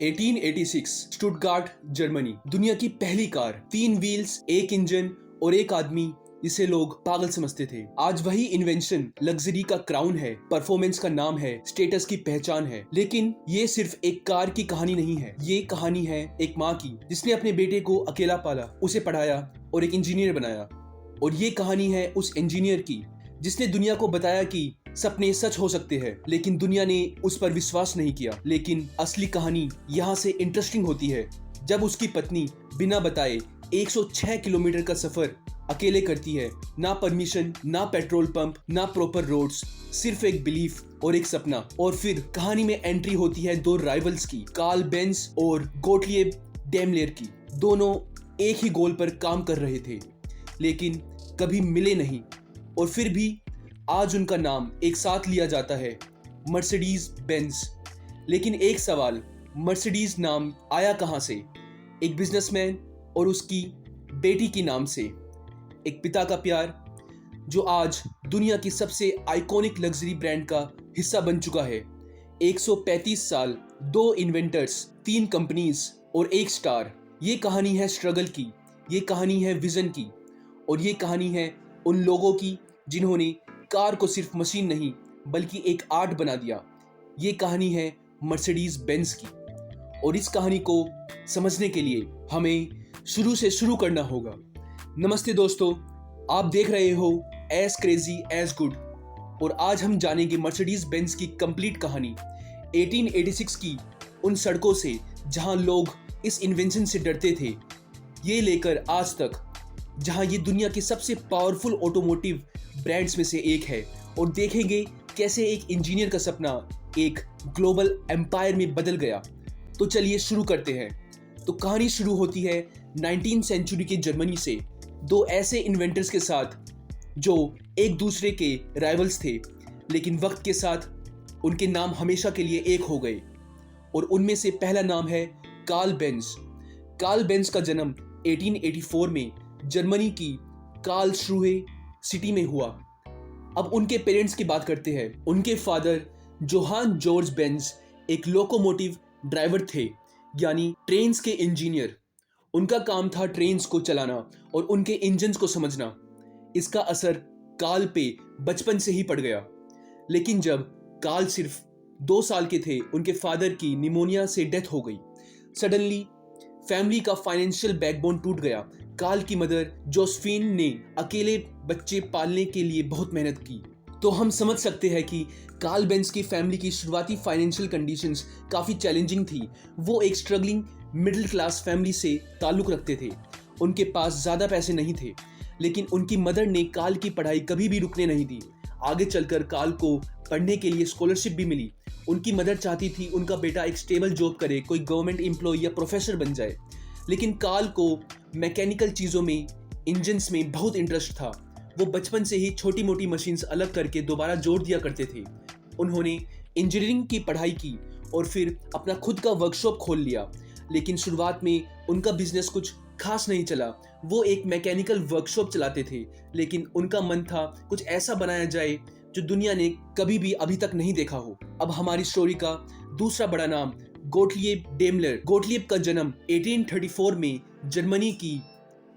1886 Stuttgart Germany. दुनिया की पहली कार, 3 व्हील्स, 1 इंजन और 1 आदमी, जिसे लोग पागल समझते थे। आज वही इन्वेंशन लग्जरी का क्राउन है, परफॉर्मेंस का नाम है, स्टेटस की पहचान है। लेकिन ये सिर्फ एक कार की कहानी नहीं है, ये कहानी है एक माँ की जिसने अपने बेटे को अकेला पाला, उसे पढ़ाया और एक इंजीनियर बनाया। और ये कहानी है उस इंजीनियर की जिसने दुनिया को बताया कि सपने सच हो सकते हैं, लेकिन दुनिया ने उस पर विश्वास नहीं किया। लेकिन असली कहानी यहाँ से इंटरेस्टिंग होती है जब उसकी पत्नी बिना बताए 106 किलोमीटर का सफर अकेले करती है। ना परमिशन, ना पेट्रोल पंप, ना प्रॉपर रोड्स, सिर्फ एक बिलीफ और एक सपना। और फिर कहानी में एंट्री होती है 2 राइवल्स की, कार्ल बेंज और गोटलिब डेमलेर की। दोनों एक ही गोल पर काम कर रहे थे लेकिन कभी मिले नहीं, और फिर भी आज उनका नाम एक साथ लिया जाता है, मर्सिडीज बेंज। लेकिन एक सवाल, मर्सिडीज नाम आया कहां से? एक बिजनेसमैन और उसकी बेटी की नाम से। एक पिता का प्यार जो आज दुनिया की सबसे आइकॉनिक लग्जरी ब्रांड का हिस्सा बन चुका है। 135 साल, 2 इन्वेंटर्स, 3 कंपनीज और 1 स्टार। ये कहानी है स्ट्रगल की, ये कहानी है विजन की, और ये कहानी है उन लोगों की जिन्होंने कार को सिर्फ मशीन नहीं बल्कि एक आर्ट बना दिया। ये कहानी है मर्सिडीज बेंज की, और इस कहानी को समझने के लिए हमें शुरू से शुरू करना होगा। नमस्ते दोस्तों, आप देख रहे हो एज क्रेजी एज गुड, और आज हम जानेंगे मर्सिडीज बेंज की कंप्लीट कहानी। 1886 की उन सड़कों से जहां लोग इस इन्वेंशन से डरते थे, ये लेकर आज तक जहां ये दुनिया की सबसे पावरफुल ऑटोमोटिव ब्रांड्स में से एक है, और देखेंगे कैसे एक इंजीनियर का सपना एक ग्लोबल एम्पायर में बदल गया। तो चलिए शुरू करते हैं। तो कहानी शुरू होती है 19वीं सेंचुरी के जर्मनी से, 2 ऐसे इन्वेंटर्स के साथ जो एक दूसरे के राइवल्स थे, लेकिन वक्त के साथ उनके नाम हमेशा के लिए एक हो गए। और उनमें से पहला नाम है कार्ल बेंज। कार्ल बेंज का जन्म 1884 में जर्मनी की कार्लस्रूहे सिटी में हुआ। अब उनके पेरेंट्स की बात करते हैं। उनके फादर जोहान जॉर्ज बेंज एक लोकोमोटिव ड्राइवर थे, यानी ट्रेन्स के इंजीनियर। उनका काम था ट्रेन्स को चलाना और उनके इंजन्स को समझना। इसका असर कार्ल पे बचपन से ही पड़ गया। लेकिन जब कार्ल सिर्फ 2 साल के थे, उनके फादर की निमोनिया से डेथ हो गई। सडनली फैमिली का फाइनेंशियल बैकबोन टूट गया। कार्ल की मदर जोसेफिन ने अकेले बच्चे पालने के लिए बहुत मेहनत की। तो हम समझ सकते हैं कि कार्ल बेंज की फैमिली की शुरुआती फाइनेंशियल कंडीशंस काफ़ी चैलेंजिंग थी। वो एक स्ट्रगलिंग मिडिल क्लास फैमिली से ताल्लुक़ रखते थे। उनके पास ज़्यादा पैसे नहीं थे, लेकिन उनकी मदर ने कार्ल की पढ़ाई कभी भी रुकने नहीं दी। आगे चलकर कार्ल को पढ़ने के लिए स्कॉलरशिप भी मिली। उनकी मदर चाहती थी उनका बेटा एक स्टेबल जॉब करे, कोई गवर्नमेंट एम्प्लॉय या प्रोफेसर बन जाए। लेकिन कार्ल को मैकेनिकल चीज़ों में, इंजन्स में बहुत इंटरेस्ट था। वो बचपन से ही छोटी मोटी मशीन्स अलग करके दोबारा जोड़ दिया करते थे। उन्होंने इंजीनियरिंग की पढ़ाई की और फिर अपना खुद का वर्कशॉप खोल लिया। लेकिन शुरुआत में उनका बिजनेस कुछ खास नहीं चला। वो एक मैकेनिकल वर्कशॉप चलाते थे, लेकिन उनका मन था कुछ ऐसा बनाया जाए जो दुनिया ने कभी भी अभी तक नहीं देखा हो। अब हमारी स्टोरी का दूसरा बड़ा नाम गोटलिब डेमलर। गोटलिब का जन्म 1834 में जर्मनी की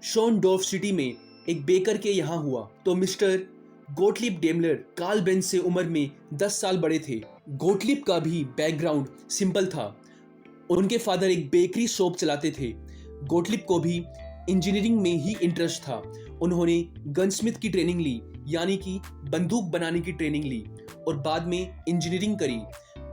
शोनडोर्फ सिटी में एक बेकर के यहाँ हुआ। तो mister Gottlieb Daimler Karl Benz से उम्र में 10 साल बड़े थे। गोटलिब का भी बैकग्राउंड सिंपल था। उनके फादर एक बेकरी शॉप चलाते थे। गोटलिब को भी इंजीनियरिंग में ही इंटरेस्ट था। उन्होंने गनस्मिथ की ट्रेनिंग ली, यानी कि बंदूक बनाने की ट्रेनिंग ली, और बाद में इंजीनियरिंग करी।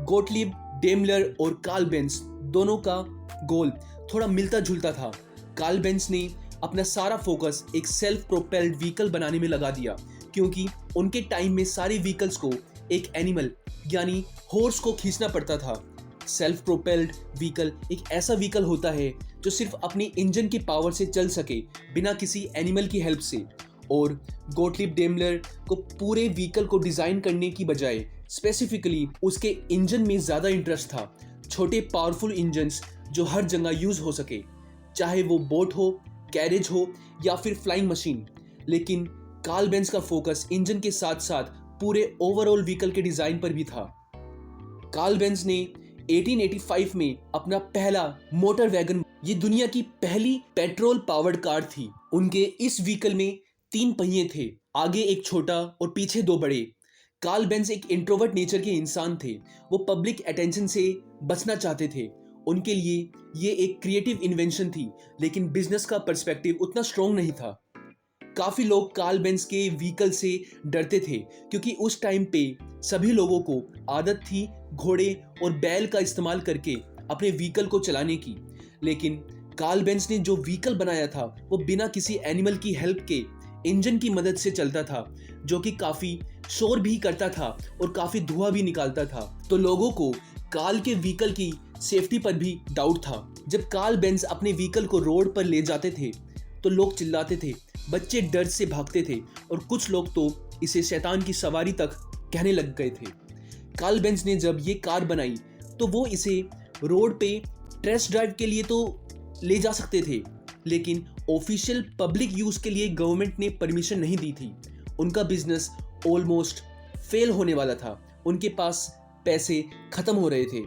गोटलिब डेमलर और कार्ल बेंज दोनों का गोल थोड़ा मिलता जुलता था। कार्ल बेंज ने अपना सारा फोकस एक सेल्फ प्रोपेल्ड व्हीकल बनाने में लगा दिया, क्योंकि उनके टाइम में सारे व्हीकल्स को एक एनिमल यानी हॉर्स को खींचना पड़ता था। सेल्फ प्रोपेल्ड व्हीकल एक ऐसा व्हीकल होता है जो सिर्फ अपनी इंजन की पावर से चल सके, बिना किसी एनिमल की हेल्प से। और गोटलिब डेमलर को पूरे व्हीकल को डिज़ाइन करने की बजाय स्पेसिफिकली उसके इंजन में ज़्यादा इंटरेस्ट था। छोटे पावरफुल इंजन्स जो हर जगह यूज़ हो सके, चाहे वो बोट हो, कैरेज हो या फिर फ्लाइंग मशीन। लेकिन कार्ल बेंज का फोकस इंजन के साथ साथ पूरे ओवरऑल व्हीकल के डिज़ाइन पर भी था। कार्ल बेंज ने 1885 में अपना पहला मोटर वैगन, ये दुनिया की पहली पेट्रोल पावर्ड कार थी। उनके इस व्हीकल में 3 पहिए थे, आगे एक छोटा और पीछे 2 बड़े। कार्ल बेंज एक इंट्रोवर्ट नेचर के इंसान थे। वो पब्लिक अटेंशन से बचना चाहते थे। उनके लिए ये एक क्रिएटिव इन्वेंशन थी, लेकिन बिजनेस का पर्सपेक्टिव उतना स्ट्रॉन्ग नहीं था। काफी लोग कार्ल बेंज के व्हीकल से डरते थे, क्योंकि उस टाइम पे सभी लोगों को आदत थी घोड़े और बैल का इस्तेमाल करके अपने व्हीकल को चलाने की। लेकिन कार्ल बेंज ने जो व्हीकल बनाया था वो बिना किसी एनिमल की हेल्प के इंजन की मदद से चलता था, जो कि काफी शोर भी करता था और काफी धुआं भी निकालता था। तो लोगों को कार्ल के व्हीकल की सेफ्टी पर भी डाउट था। जब कार्ल बेंज अपने व्हीकल को रोड पर ले जाते थे तो लोग चिल्लाते थे, बच्चे डर से भागते थे और कुछ लोग तो इसे शैतान की सवारी तक कहने लग गए थे। कार्ल बेंज ने जब ये कार बनाई तो वो इसे रोड पे टेस्ट ड्राइव के लिए तो ले जा सकते थे, लेकिन ऑफिशियल पब्लिक यूज के लिए गवर्नमेंट ने परमिशन नहीं दी थी। उनका बिजनेस ऑलमोस्ट फेल होने वाला था, उनके पास पैसे खत्म हो रहे थे।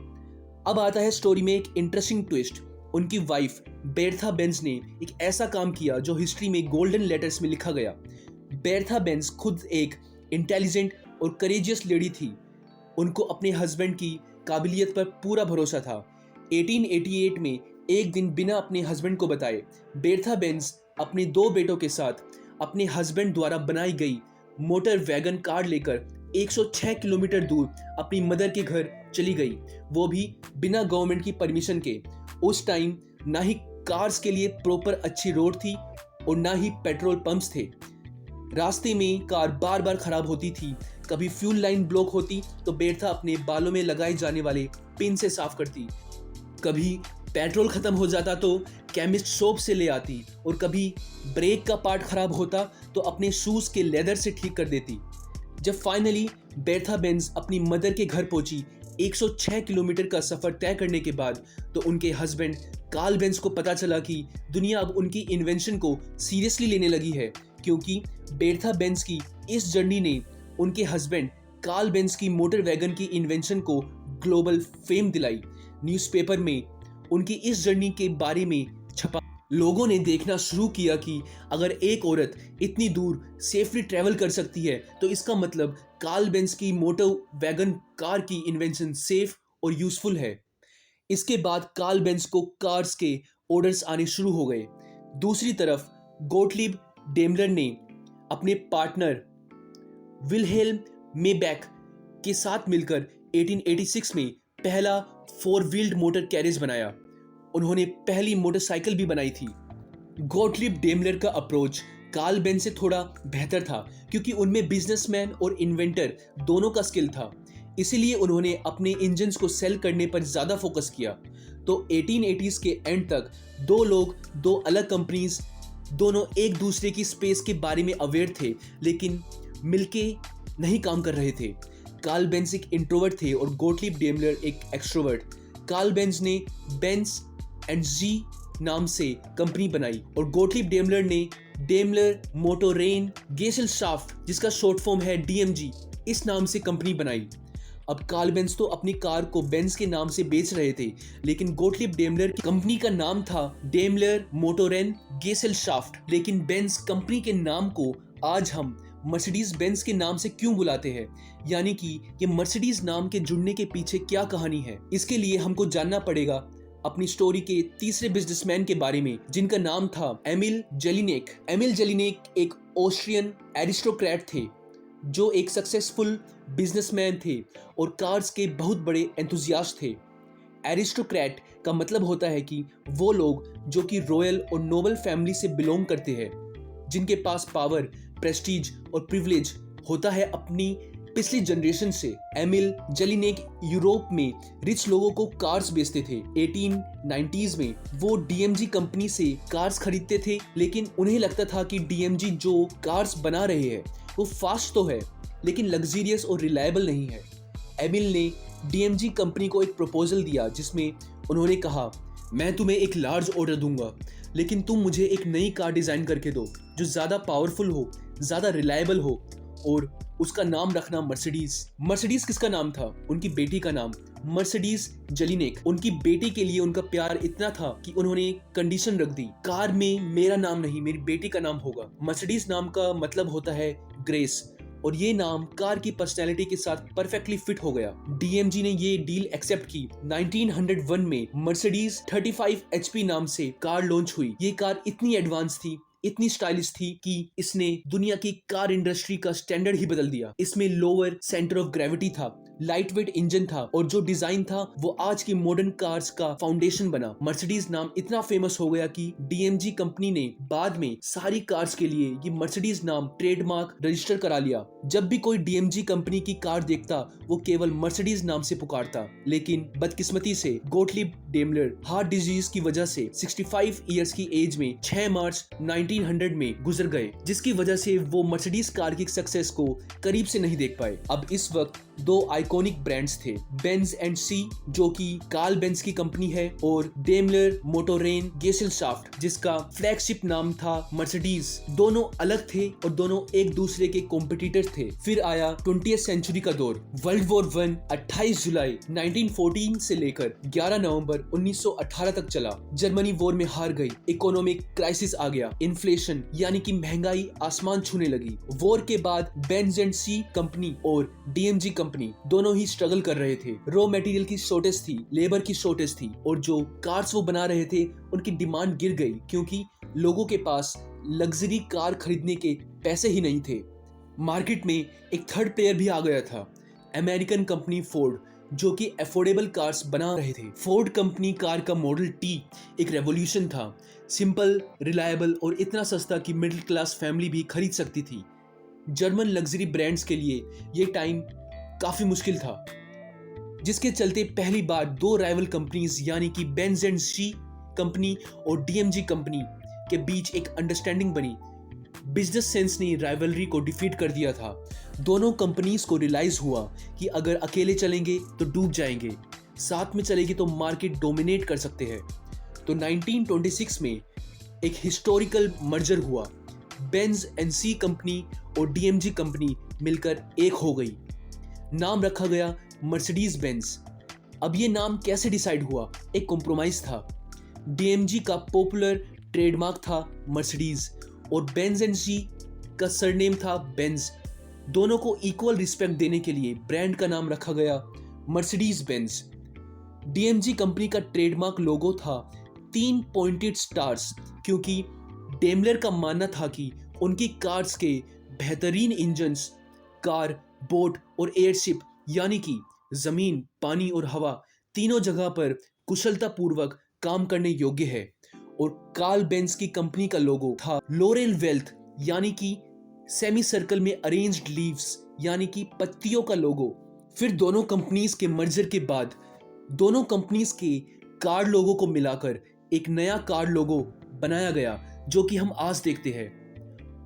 अब आता है स्टोरी में एक इंटरेस्टिंग ट्विस्ट। उनकी वाइफ बेर्था बेंज ने एक ऐसा काम किया जो हिस्ट्री में गोल्डन लेटर्स में लिखा गया। बेर्था बेंज खुद एक इंटेलिजेंट और करेजियस लेडी थी। उनको अपने हस्बैंड की काबिलियत पर पूरा भरोसा था। 1888 में एक दिन बिना अपने हस्बैंड को बताए बेर्था बेंज अपने 2 बेटों के साथ अपने हस्बैंड द्वारा बनाई गई मोटर वैगन कार लेकर 106 किलोमीटर दूर अपनी मदर के घर चली गई, वो भी बिना गवर्नमेंट की परमिशन के। उस टाइम ना ही कार्स के लिए प्रॉपर अच्छी रोड थी और ना ही पेट्रोल पंप्स थे। रास्ते में कार बार बार खराब होती थी, कभी फ्यूल लाइन ब्लॉक होती तो बेर्था अपने बालों में लगाए जाने वाले पिन से साफ करती, कभी पेट्रोल खत्म हो जाता तो केमिस्ट शॉप से ले आती, और कभी ब्रेक का पार्ट खराब होता तो अपने शूज के लेदर से ठीक कर देती। जब फाइनली बेर्था बेंज अपनी मदर के घर पहुंची 106 किलोमीटर का सफर तय करने के बाद, तो उनके हस्बैंड कार्ल बेंज को पता चला कि दुनिया अब उनकी इन्वेंशन को सीरियसली लेने लगी है, क्योंकि बेर्था बेंज की इस जर्नी ने उनके हस्बैंड कार्ल बेंज की मोटर वैगन की इन्वेंशन को ग्लोबल फेम दिलाई। न्यूज़पेपर में उनकी इस जर्नी के बारे में छपा। लोगों ने देखना शुरू किया कि अगर एक औरत इतनी दूर सेफली ट्रैवल कर सकती है तो इसका मतलब कार्ल बेंज की मोटर वैगन कार की इन्वेंशन सेफ और यूजफुल है। इसके बाद कार्ल बेंज को कार्स के ऑर्डर्स आने शुरू हो गए। दूसरी तरफ गोटलीब डेमलर ने अपने पार्टनर विल्हेल्म मेबैक के साथ मिलकर 1886 में पहला 4 व्हील्ड मोटर कैरेज बनाया। उन्होंने पहली मोटरसाइकिल भी बनाई थी। गोटलीब डेमलर का अप्रोच कार्ल बेंज से थोड़ा बेहतर था, क्योंकि उनमें बिजनेसमैन और इन्वेंटर दोनों का स्किल था। इसीलिए उन्होंने अपने इंजन्स को सेल करने पर ज़्यादा फोकस किया। तो 1880s के एंड तक 2 लोग, 2 अलग कंपनीज, दोनों एक दूसरे की स्पेस के बारे में अवेयर थे, लेकिन मिलके नहीं काम कर रहे थे। कार्ल बेंज एक इंट्रोवर्ट थे और गोटलीब डेमलर एक एक्सट्रोवर्ट। कार्ल बेंज ने बेंज एंड जी नाम से कंपनी बनाई और गोटलीब डेमलर ने डेमलर मोटोरेन गेसेलशाफ्ट, जिसका शॉर्ट फॉर्म है डीएमजी, इस नाम से कंपनी बनाई। अब कार्ल बेंज तो अपनी कार को बेंज के नाम से बेच रहे थे, लेकिन गोटलीब डेमलर की कंपनी का नाम था डेमलर मोटोरेन गेसेलशाफ्ट। लेकिन बेंज कंपनी के नाम को आज हम मर्सिडीज बेंज के नाम से क्यों बुलाते हैं, यानी कि ये मर्सिडीज नाम के जुड़ने के पीछे क्या कहानी है, इसके लिए हमको जानना पड़ेगा अपनी स्टोरी के तीसरे बिजनेसमैन के बारे में, जिनका नाम था एमिल जेलिनेक। एमिल जेलिनेक एक ऑस्ट्रियन एरिस्टोक्रेट थे जो एक सक्सेसफुल बिजनेसमैन थे और कार्स के बहुत बड़े एंथुजियास्ट थे। एरिस्टोक्रेट का मतलब होता है कि वो लोग जो कि रॉयल और नोबल फैमिली से बिलोंग करते हैं, जिनके पास पावर, प्रेस्टीज और प्रिविलेज होता है अपनी पिछली जनरेशन से। एमिल जेलिनेक यूरोप में रिच लोगों को कार्स बेचते थे। 1890s में वो डीएमजी कंपनी से कार्स खरीदते थे, लेकिन उन्हें लगता था कि डीएमजी जो कार्स बना रहे हैं वो फास्ट तो है, लेकिन लग्जरियस और रिलायबल नहीं है। एमिल ने डीएमजी कंपनी को एक प्रपोजल दिया, जिसमें उन्होंने कहा, मैं तुम्हें एक लार्ज ऑर्डर दूंगा, लेकिन तुम मुझे एक नई कार डिजाइन करके दो जो ज्यादा पावरफुल हो, ज्यादा रिलायबल हो, और उसका नाम रखना मर्सिडीज। मर्सिडीज किसका नाम था? उनकी बेटी का नाम। मर्सिडीज जलीनेक, उनकी बेटी के लिए उनका प्यार इतना था कि उन्होंने कंडीशन रख दी, कार में मेरा नाम नहीं, मेरी बेटी का नाम होगा। मर्सिडीज नाम का मतलब होता है ग्रेस, और ये नाम कार की पर्सनैलिटी के साथ परफेक्टली फिट हो गया। डीएमजी ने ये डील एक्सेप्ट की। 1901 में मर्सिडीज 35 HP नाम से कार लॉन्च हुई। ये कार इतनी एडवांस थी, इतनी स्टाइलिश थी कि इसने दुनिया की कार इंडस्ट्री का स्टैंडर्ड ही बदल दिया। इसमें लोअर सेंटर ऑफ ग्रेविटी था, लाइट वेट इंजन था, और जो डिजाइन था वो आज की मॉडर्न कार्स का फाउंडेशन बना। मर्सिडीज नाम इतना फेमस हो गया कि डीएमजी कंपनी ने बाद में सारी कार्स के लिए ये मर्सिडीज नाम ट्रेडमार्क रजिस्टर करा लिया। जब भी कोई डीएमजी कंपनी की कार देखता वो केवल मर्सिडीज नाम से पुकारता। लेकिन बदकिस्मती से गोटलिब डेमलर हार्ट डिजीज की वजह से 65 ईयर्स की एज में 6 मार्च 1900 में गुजर गए, जिसकी वजह से वो मर्सिडीज कार की सक्सेस को करीब से नहीं देख पाए। अब इस वक्त दो आइकॉनिक ब्रांड्स थे, बेंज एंड सी जो कि कार्ल बेंज की कंपनी है, और डेमलर मोटोरेन गेसेलशाफ्ट जिसका फ्लैगशिप नाम था मर्सिडीज। दोनों अलग थे और दोनों एक दूसरे के कॉम्पिटिटर थे। फिर आया 20th सेंचुरी का दौर। वर्ल्ड वॉर 1 28 जुलाई 1914 से लेकर 11 नवंबर 1918 तक चला। जर्मनी वॉर में हार गई, इकोनॉमिक क्राइसिस आ गया, इन्फ्लेशन यानी कि महंगाई आसमान छूने लगी। वॉर के बाद बेंज एंड सी कंपनी और डीएमजी कंपनी दोनों ही स्ट्रगल कर रहे थे। रॉ मटेरियल की शॉर्टेज थी, लेबर की शॉर्टेज थी, और जो कार्स वो बना रहे थे उनकी डिमांड गिर गई क्योंकि लोगों के पास लग्जरी कार खरीदने के पैसे ही नहीं थे। मार्केट में एक थर्ड प्लेयर भी आ गया था, अमेरिकन कंपनी फोर्ड, जो कि अफोर्डेबल कार्स बना रहे थे। फोर्ड कंपनी कार का मॉडल टी एक रेवोल्यूशन था, सिंपल, रिलायबल और इतना सस्ता कि मिडिल क्लास फैमिली भी खरीद सकती थी। जर्मन लग्जरी ब्रांड्स के लिए ये टाइम काफी मुश्किल था, जिसके चलते पहली बार दो राइवल कंपनीज यानी कि बेंज एंड सी कंपनी और डीएमजी कंपनी के बीच एक अंडरस्टैंडिंग बनी। बिजनेस सेंस ने राइवलरी को डिफीट कर दिया था। दोनों कंपनीज को रियलाइज हुआ कि अगर अकेले चलेंगे तो डूब जाएंगे, साथ में चलेंगे तो मार्केट डोमिनेट कर सकते हैं। तो 1926 में एक हिस्टोरिकल मर्जर हुआ। बेंज एंड सी कंपनी और डीएमजी कंपनी मिलकर एक हो गई। नाम रखा गया मर्सिडीज बेंज। अब ये नाम कैसे डिसाइड हुआ? एक कॉम्प्रोमाइज था। डीएमजी का पॉपुलर ट्रेडमार्क था मर्सिडीज और बेंज एंड सी का सरनेम था बेंज। दोनों को इक्वल रिस्पेक्ट देने के लिए ब्रांड का नाम रखा गया मर्सिडीज बेंज। डीएमजी कंपनी का ट्रेडमार्क लोगो था 3 पॉइंटेड स्टार्स, क्योंकि डेमलर का मानना था कि उनकी कार्स के बेहतरीन इंजन्स कार, बोट और एयरशिप यानी कि जमीन, पानी और हवा तीनों जगह पर कुशलतापूर्वक काम करने योग्य है। और कार्ल बेंज की कंपनी का लोगो था लोरेल वेल्थ यानी कि सेमी सर्कल में अरेंज्ड लीव्स यानी कि पत्तियों का लोगो। फिर दोनों कंपनीज के मर्जर के बाद दोनों कंपनीज के कार लोगो को मिलाकर एक नया कार लोगो बनाया गया जो कि हम आज देखते हैं।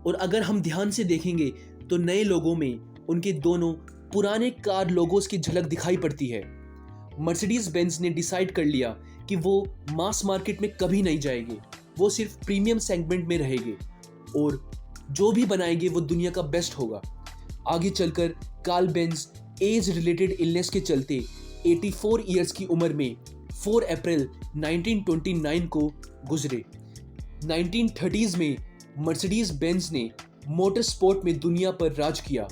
और अगर हम ध्यान से देखेंगे तो नए लोगों में उनके दोनों पुराने कार लोगोस की झलक दिखाई पड़ती है। मर्सिडीज बेंज ने डिसाइड कर लिया कि वो मास मार्केट में कभी नहीं जाएंगे, वो सिर्फ प्रीमियम सेगमेंट में रहेंगे और जो भी बनाएंगे वो दुनिया का बेस्ट होगा। आगे चलकर Karl Benz age related illness के चलते 84 ईयर्स की उम्र में 4 अप्रैल 1929 को गुजरे। 1930s में मर्सिडीज बेंज ने मोटर स्पोर्ट में दुनिया पर राज किया।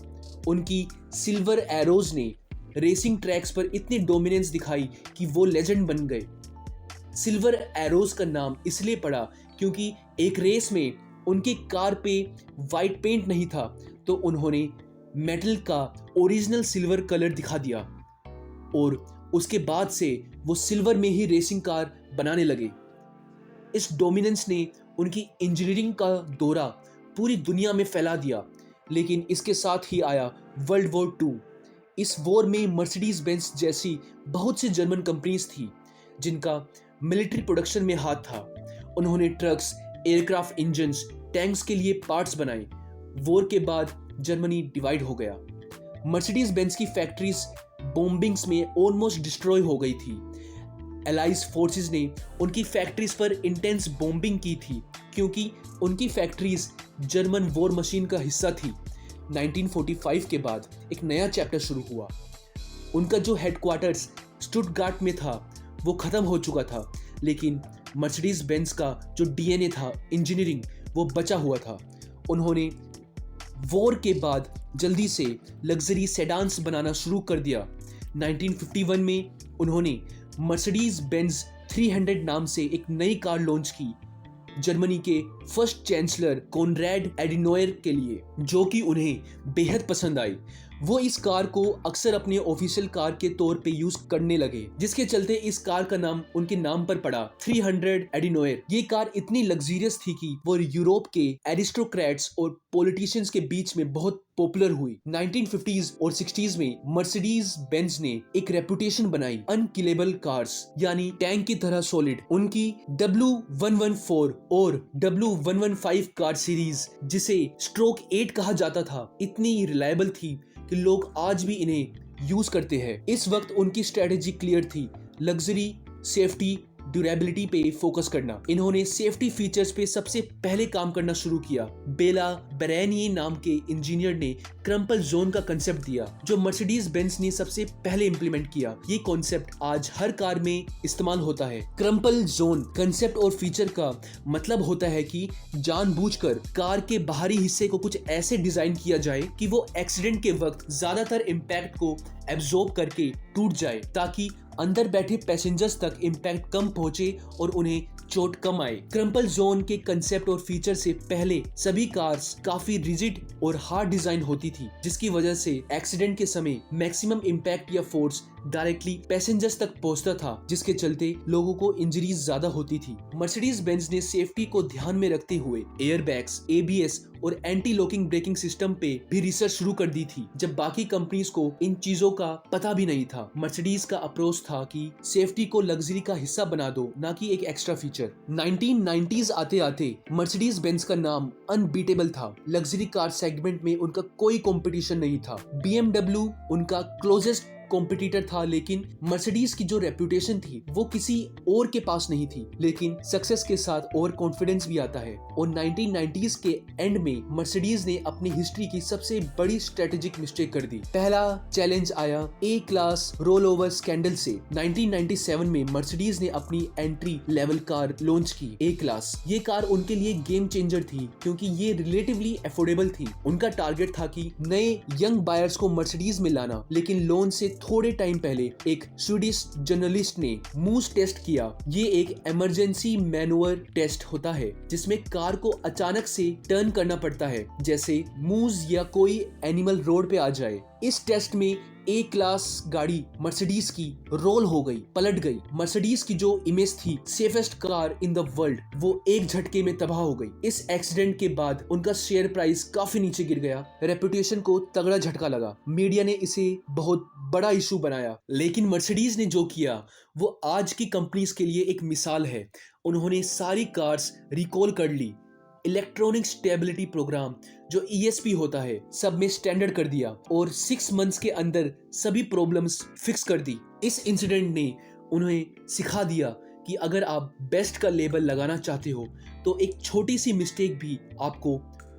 उनकी सिल्वर एरोज ने रेसिंग ट्रैक्स पर इतनी डोमिनेंस दिखाई कि वो लेजेंड बन गए। सिल्वर एरोज का नाम इसलिए पड़ा क्योंकि एक रेस में उनकी कार पे वाइट पेंट नहीं था तो उन्होंने मेटल का ओरिजिनल सिल्वर कलर दिखा दिया और उसके बाद से वो सिल्वर में ही रेसिंग कार बनाने लगे। इस डोमिनेंस ने उनकी इंजीनियरिंग का दौरा पूरी दुनिया में फैला दिया, लेकिन इसके साथ ही आया वर्ल्ड वॉर 2। इस वॉर में मर्सिडीज बेंज जैसी बहुत सी जर्मन कंपनीज थी जिनका मिलिट्री प्रोडक्शन में हाथ था। उन्होंने ट्रक्स, एयरक्राफ्ट इंजन्स, टैंक्स के लिए पार्ट्स बनाए। वॉर के बाद जर्मनी डिवाइड हो गया। मर्सिडीज बेंज की फैक्ट्रीज बॉम्बिंग्स में ऑलमोस्ट डिस्ट्रॉय हो गई थी। एलाइज फोर्सेस ने उनकी फैक्ट्रीज पर इंटेंस बॉम्बिंग की थी क्योंकि उनकी फैक्ट्रीज जर्मन वॉर मशीन का हिस्सा थी। 1945 के बाद एक नया चैप्टर शुरू हुआ। उनका जो हेडक्वार्टर्स स्टुटगार्ट में था वो खत्म हो चुका था, लेकिन मर्सिडीज बेंज का जो डीएनए था इंजीनियरिंग वो बचा हुआ था। उन्होंने वॉर के बाद जल्दी से लग्जरी सेडान्स बनाना शुरू कर दिया। 1951 में उन्होंने मर्सिडीज बेंज 300 नाम से एक नई कार लॉन्च की जर्मनी के फर्स्ट चांसलर कॉनराड एडिनोयर के लिए, जो कि उन्हें बेहद पसंद आई। वो इस कार को अक्सर अपने ऑफिशियल कार के तौर पे यूज करने लगे, जिसके चलते इस कार का नाम उनके नाम पर पड़ा 300 एडिनोयर। ये कार इतनी लग्जरियस थी कि वो यूरोप के एरिस्टोक्रेट्स और पॉलिटिशियंस के बीच में बहुत पॉपुलर हुई। 1950s और 60s में मर्सिडीज बेंज ने एक रेपुटेशन बनाई अनकिलेबल कार्स, यानी टैंक की तरह सॉलिड। उनकी W114 और W115 कार सीरीज, जिसे स्ट्रोक 8 कहा जाता था, इतनी रिलायबल थी कि लोग आज भी इन्हें यूज करते हैं। इस वक्त उनकी स्ट्रेटेजी क्लियर थी, लग्जरी, सेफ्टी, ड्यूरेबिलिटी पे फोकस करना। इन्होंने सेफ्टी फीचर्स पे सबसे पहले काम करना शुरू किया। बेला बेरेनिये नाम के इंजीनियर ने क्रम्पल जोन का कंसेप्ट दिया, जो मर्सिडीज बेंज ने सबसे पहले इंप्लीमेंट किया। ये कॉन्सेप्ट आज हर कार में इस्तेमाल होता है। क्रम्पल जोन कंसेप्ट और फीचर का मतलब होता है कि जानबूझकर कार के बाहरी हिस्से को कुछ ऐसे डिजाइन किया जाए कि वो एक्सीडेंट के वक्त ज्यादातर इम्पैक्ट को एब्जॉर्ब करके टूट जाए, ताकि अंदर बैठे पैसेंजर्स तक इम्पैक्ट कम पहुंचे और उन्हें चोट कम आए। क्रम्पल जोन के कंसेप्ट और फीचर से पहले सभी कार्स काफी रिजिड और हार्ड डिजाइन होती थी, जिसकी वजह से एक्सीडेंट के समय मैक्सिमम इम्पैक्ट या फोर्स डायरेक्टली पैसेंजर्स तक पहुंचता था, जिसके चलते लोगों को इंजरीज ज्यादा होती थी। मर्सिडीज बेंज ने सेफ्टी को ध्यान में रखते हुए एयरबैग्स, एबीएस और एंटी लॉकिंग ब्रेकिंग सिस्टम पे भी रिसर्च शुरू कर दी थी, जब बाकी कंपनीज को इन चीजों का पता भी नहीं था। मर्सिडीज का अप्रोच था कि सेफ्टी को लग्जरी का हिस्सा बना दो, ना कि एक एक्स्ट्रा फीचर। 1990s आते आते मर्सिडीज बेंज का नाम अनबीटेबल था। लग्जरी कार सेगमेंट में उनका कोई कंपटीशन नहीं था। BMW उनका क्लोजेस्ट कॉम्पिटिटर था, लेकिन मर्सिडीज की जो रेपुटेशन थी वो किसी और के पास नहीं थी। लेकिन सक्सेस के साथ और कॉन्फिडेंस भी आता है, और 1990s के एंड में मर्सिडीज ने अपनी हिस्ट्री की सबसे बड़ी स्ट्रेटेजिक मिस्टेक कर दी। पहला चैलेंज आया ए क्लास रोल ओवर स्कैंडल से। 1997 में मर्सिडीज ने अपनी एंट्री लेवल कार लॉन्च की, ए क्लास। ये कार उनके लिए गेम चेंजर थी, क्योंकि ये रिलेटिवली अफोर्डेबल थी। उनका टारगेट था कि नए यंग बायर्स को मर्सिडीज में लाना, लेकिन लॉन्च से थोड़े टाइम पहले एक स्वीडिश जर्नलिस्ट ने मूज टेस्ट किया। ये एक इमरजेंसी मैनुअर टेस्ट होता है, जिसमें कार को अचानक से टर्न करना पड़ता है, जैसे मूज या कोई एनिमल रोड पे आ जाए। इस टेस्ट में ए क्लास गाड़ी मर्सिडीज की रोल हो गई, पलट गई। मर्सिडीज की जो इमेज थी safest car in the world, वो एक झटके में तबाह हो गई। इस एक्सीडेंट के बाद उनका शेयर प्राइस काफी नीचे गिर गया। रेपुटेशन को तगड़ा झटका लगा। मीडिया ने इसे बहुत बड़ा इशू बनाया, लेकिन मर्सिडीज ने जो किया वो आज की कंपनीज के लिए एक मिसाल है। उन्होंने सारी कार्स रिकॉल कर ली, इलेक्ट्रॉनिक स्टेबिलिटी प्रोग्राम जो ESP होता है सब में स्टैंडर्ड कर दिया, और 6 मंथ्स के अंदर सभी प्रॉब्लम्स फिक्स कर दी। इस इंसिडेंट ने उन्हें सिखा दिया कि अगर आप बेस्ट का लेबल लगाना चाहते हो तो एक छोटी सी मिस्टेक भी आपको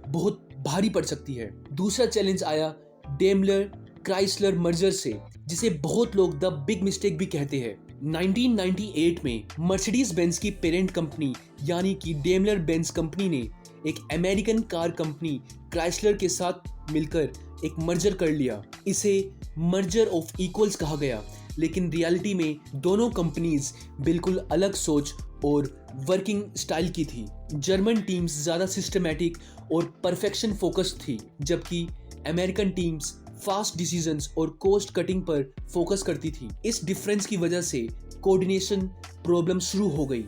बहुत भारी पड़ सकती है। दूसरा चैलेंज आया डेमलर क्राइसलर मर्जर से, जिसे बहुत लोग द बिग मिस्टेक भी कहते हैं। 1998 में मर्सिडीज बेंज की पेरेंट कंपनी यानी कि डेमलर बेंज कंपनी ने एक अमेरिकन कार कंपनी क्राइसलर के साथ मिलकर एक मर्जर कर लिया। इसे मर्जर ऑफ इक्वल्स कहा गया, लेकिन रियलिटी में दोनों कंपनीज बिल्कुल अलग सोच और वर्किंग स्टाइल की थी। जर्मन टीम्स ज्यादा सिस्टमैटिक और परफेक्शन फोकस्ड थी, जबकि अमेरिकन टीम्स फास्ट डिसीजंस और कॉस्ट कटिंग पर फोकस करती थी। इस डिफरेंस की वजह से कोऑर्डिनेशन प्रॉब्लम शुरू हो गई,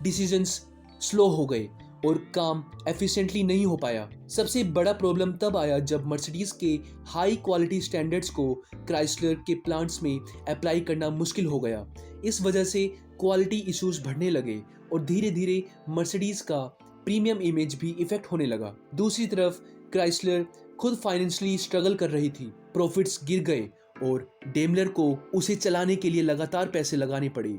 डिसीजंस स्लो हो गए और काम एफिशिएंटली नहीं हो पाया। सबसे बड़ा प्रॉब्लम तब आया जब मर्सिडीज के हाई क्वालिटी स्टैंडर्ड्स को क्राइसलर के प्लांट्स में अप्लाई करना मुश्किल हो गया। इस वजह से क्वालिटी इश्यूज बढ़ने लगे और धीरे धीरे मर्सिडीज का प्रीमियम इमेज भी इफेक्ट होने लगा। दूसरी तरफ क्राइसलर खुद फाइनेंशियली स्ट्रगल कर रही थी, प्रॉफिट्स गिर गए और डेमलर को उसे चलाने के लिए लगातार पैसे लगाने पड़े,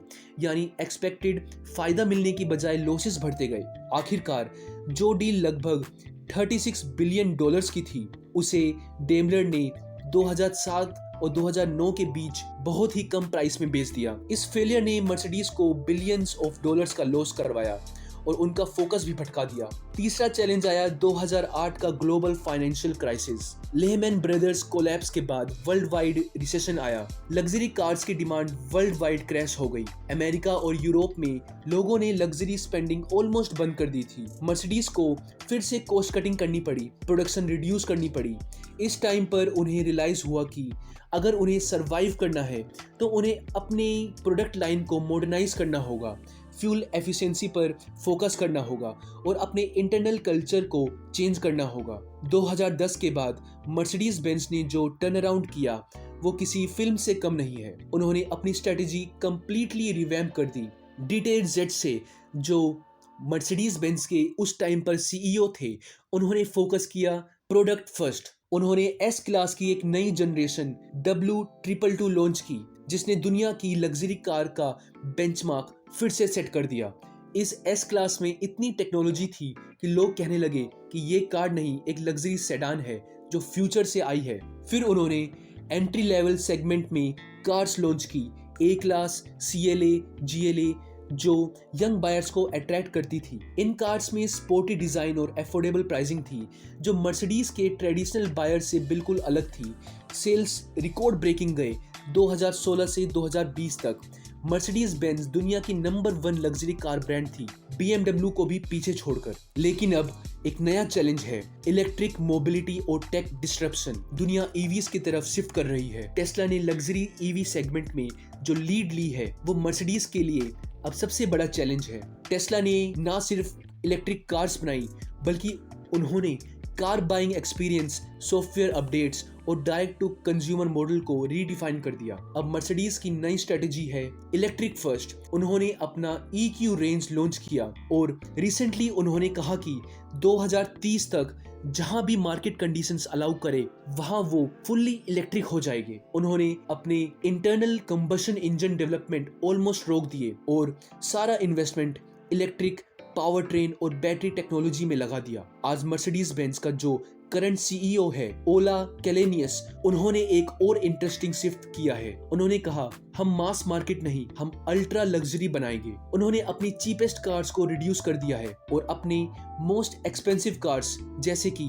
यानी एक्सपेक्टेड फायदा मिलने की बजाय लॉसेस बढ़ते गए। आखिरकार जो डील लगभग $36 बिलियन की थी, उसे डेमलर ने 2007 और 2009 के बीच बहुत ही कम प्राइस में बेच दिया। इस फेलियर ने मर्सिडीज को बिलियंस ऑफ डॉलर्स का लॉस करवाया और उनका फोकस भी भटका दिया। तीसरा चैलेंज आया 2008 का global financial crisis. Lehman brothers collapse के बाद वर्ल्ड वाइड रिसेशन आया। लग्जरी कार्स की डिमांड वर्ल्ड वाइड क्रैश हो गई। अमेरिका और यूरोप में लोगों ने लग्जरी स्पेंडिंग ऑलमोस्ट बंद कर दी थी। मर्सिडीज को फिर से कॉस्ट कटिंग करनी पड़ी, प्रोडक्शन रिड्यूस करनी पड़ी। इस टाइम पर उन्हें रियलाइज हुआ कि अगर उन्हें सरवाइव करना है तो उन्हें अपने प्रोडक्ट लाइन को मॉडर्नाइज करना होगा, फ्यूल एफिशिएंसी पर फोकस करना होगा और अपने इंटरनल कल्चर को चेंज करना होगा। 2010 के बाद मर्सिडीज बेंज ने जो टर्न अराउंड किया वो किसी फिल्म से कम नहीं है। उन्होंने अपनी स्ट्रेटेजी कंप्लीटली रिवैम्प कर दी। डीटेल जेट से जो मर्सिडीज बेंज के उस टाइम पर सीईओ थे, उन्होंने फोकस किया प्रोडक्ट फर्स्ट। उन्होंने एस क्लास की एक नई जनरेशन W222 लॉन्च की, जिसने दुनिया की लग्जरी कार का बेंचमार्क फिर से सेट कर दिया। इस एस क्लास में इतनी टेक्नोलॉजी थी कि लोग कहने लगे कि ये कार नहीं, एक लग्जरी सेडान है जो फ्यूचर से आई है। फिर उन्होंने एंट्री लेवल सेगमेंट में कार्स लॉन्च की, ए क्लास, CLA, GLA, जो यंग बायर्स को अट्रैक्ट करती थी। इन कार्स में स्पोर्टी डिजाइन और अफोर्डेबल प्राइसिंग थी, जो मर्सिडीज के ट्रेडिशनल बायर से बिल्कुल अलग थी। सेल्स रिकॉर्ड ब्रेकिंग गए। 2016 से 2020 तक मर्सिडीज बेंज दुनिया की नंबर 1 लग्जरी कार ब्रांड थी, BMW को भी पीछे छोड़कर। लेकिन अब एक नया चैलेंज है, इलेक्ट्रिक मोबिलिटी और टेक डिस्ट्रप्शन। दुनिया EVs की तरफ शिफ्ट कर रही है। टेस्ला ने लग्जरी EV सेगमेंट में जो लीड ली है वो मर्सिडीज के लिए अब सबसे बड़ा चैलेंज है। टेस्ला ने ना सिर्फ इलेक्ट्रिक कार्स बनाई, बल्कि उन्होंने car buying experience, software updates और डायरेक्ट टू कंज्यूमर मॉडल को रीडिफाइन कर दिया। अब मर्सिडीज की नई स्ट्रेटेजी है इलेक्ट्रिक फर्स्ट। उन्होंने अपना EQ रेंज लॉन्च किया और रिसेंटली उन्होंने कहा कि 2030 तक जहां भी मार्केट कंडीशंस अलाउ करे वहां वो फुल्ली इलेक्ट्रिक हो जाएंगे। उन्होंने अपने internal combustion engine development almost रोक दिए और सारा इन्वेस्टमेंट इलेक्ट्रिक पावर ट्रेन और बैटरी टेक्नोलॉजी में लगा दिया। आज मर्सिडीज बेंज का जो करंट सीईओ है ओला कैलेनियस, उन्होंने एक और इंटरेस्टिंग शिफ्ट किया है। उन्होंने कहा हम मास मार्केट नहीं, हम अल्ट्रा लग्जरी बनाएंगे। उन्होंने अपनी चीपेस्ट कार्स को रिड्यूस कर दिया है और अपने मोस्ट एक्सपेंसिव कार्स जैसे कि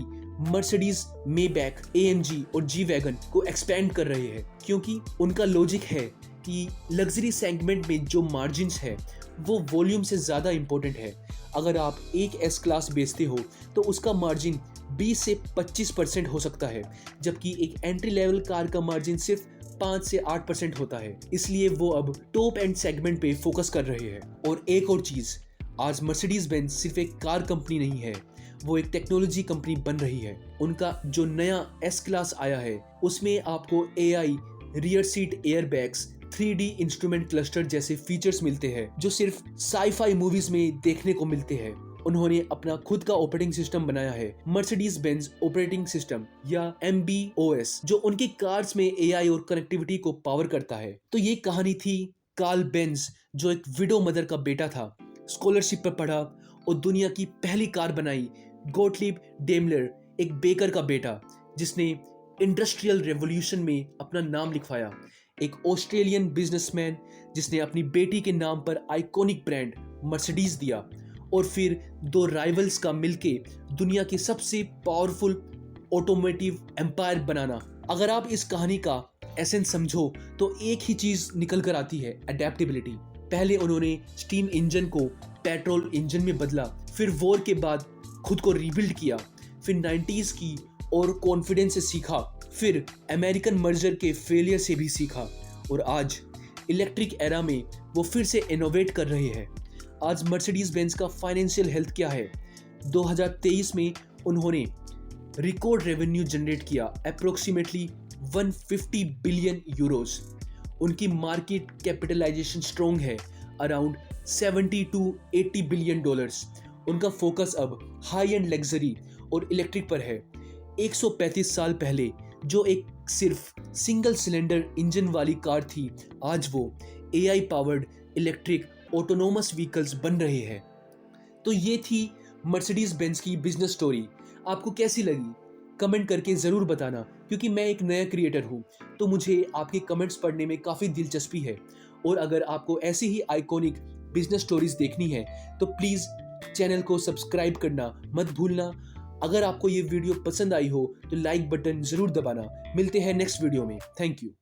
मर्सिडीज मेबैक, AMG और जी वैगन को एक्सपेंड कर रहे हैं, क्योंकि उनका लॉजिक है कि लग्जरी सेगमेंट में जो मार्जिन्स है वो वॉल्यूम से ज्यादा इंपॉर्टेंट है। अगर आप एक एस क्लास बेचते हो तो उसका मार्जिन 20 से 25% हो सकता है, जबकि एक एंट्री लेवल कार का मार्जिन सिर्फ 5 से 8% होता है। इसलिए वो अब टॉप एंड सेगमेंट पे फोकस कर रहे हैं। और एक और चीज, आज मर्सिडीज बेंज सिर्फ एक कार कंपनी नहीं है, वो एक टेक्नोलॉजी कंपनी बन रही है। उनका जो नया एस क्लास आया है उसमें आपको AI, rear seat airbags, 3D instrument cluster जैसे फीचर्स मिलते हैं जो सिर्फ साई-फाई मूवीज में देखने को मिलते हैं। उन्होंने अपना खुद का ऑपरेटिंग सिस्टम बनाया है, मर्सिडीज बेंज ऑपरेटिंग सिस्टम या MB-OS, जो उनकी कार्स में AI और कनेक्टिविटी को पावर करता है। तो ये कहानी थी कार्ल बेंज, जो एक विडो मदर का बेटा था, स्कॉलरशिप पर पढ़ा और दुनिया की पहली कार बनाई। गोटलीब डेमलर, एक बेकर का बेटा जिसने इंडस्ट्रियल रेवोल्यूशन में अपना नाम लिखवाया। एक ऑस्ट्रेलियन बिजनेसमैन जिसने अपनी बेटी के नाम पर आइकॉनिक ब्रांड मर्सिडीज दिया। और फिर 2 राइवल्स का मिलके दुनिया की सबसे पावरफुल ऑटोमोटिव एम्पायर बनाना। अगर आप इस कहानी का एसेंस समझो तो एक ही चीज निकल कर आती है, अडेप्टेबिलिटी। पहले उन्होंने स्टीम इंजन को पेट्रोल इंजन में बदला, फिर वॉर के बाद खुद को रीबिल्ड किया, फिर 90s की और कॉन्फिडेंस से सीखा, फिर अमेरिकन मर्जर के फेलियर से भी सीखा और आज इलेक्ट्रिक एरा में वो फिर से इनोवेट कर रहे हैं। आज मर्सिडीज बेंज का फाइनेंशियल हेल्थ क्या है? 2023 में उन्होंने रिकॉर्ड रेवेन्यू जनरेट किया, अप्रोक्सीमेटली 150 बिलियन यूरोस। उनकी मार्केट कैपिटलाइजेशन स्ट्रॉन्ग है, अराउंड 70 to 80 बिलियन डॉलर्स। उनका फोकस अब हाई एंड लग्जरी और इलेक्ट्रिक पर है। 135 साल पहले जो एक सिर्फ सिंगल सिलेंडर इंजन वाली कार थी, आज वो AI powered electric autonomous vehicles बन रहे हैं। तो ये थी मर्सिडीज बेंज की बिजनेस स्टोरी। आपको कैसी लगी? कमेंट करके ज़रूर बताना, क्योंकि मैं एक नया क्रिएटर हूँ, तो मुझे आपके कमेंट्स पढ़ने में काफ़ी दिलचस्पी है। और अगर आपको ऐसी ही आइकॉनिक बिजनेस स्टोरीज देखनी है तो प्लीज़ चैनल को सब्सक्राइब करना मत भूलना। अगर आपको ये वीडियो पसंद आई हो तो लाइक बटन ज़रूर दबाना। मिलते हैं नेक्स्ट वीडियो में। Thank you.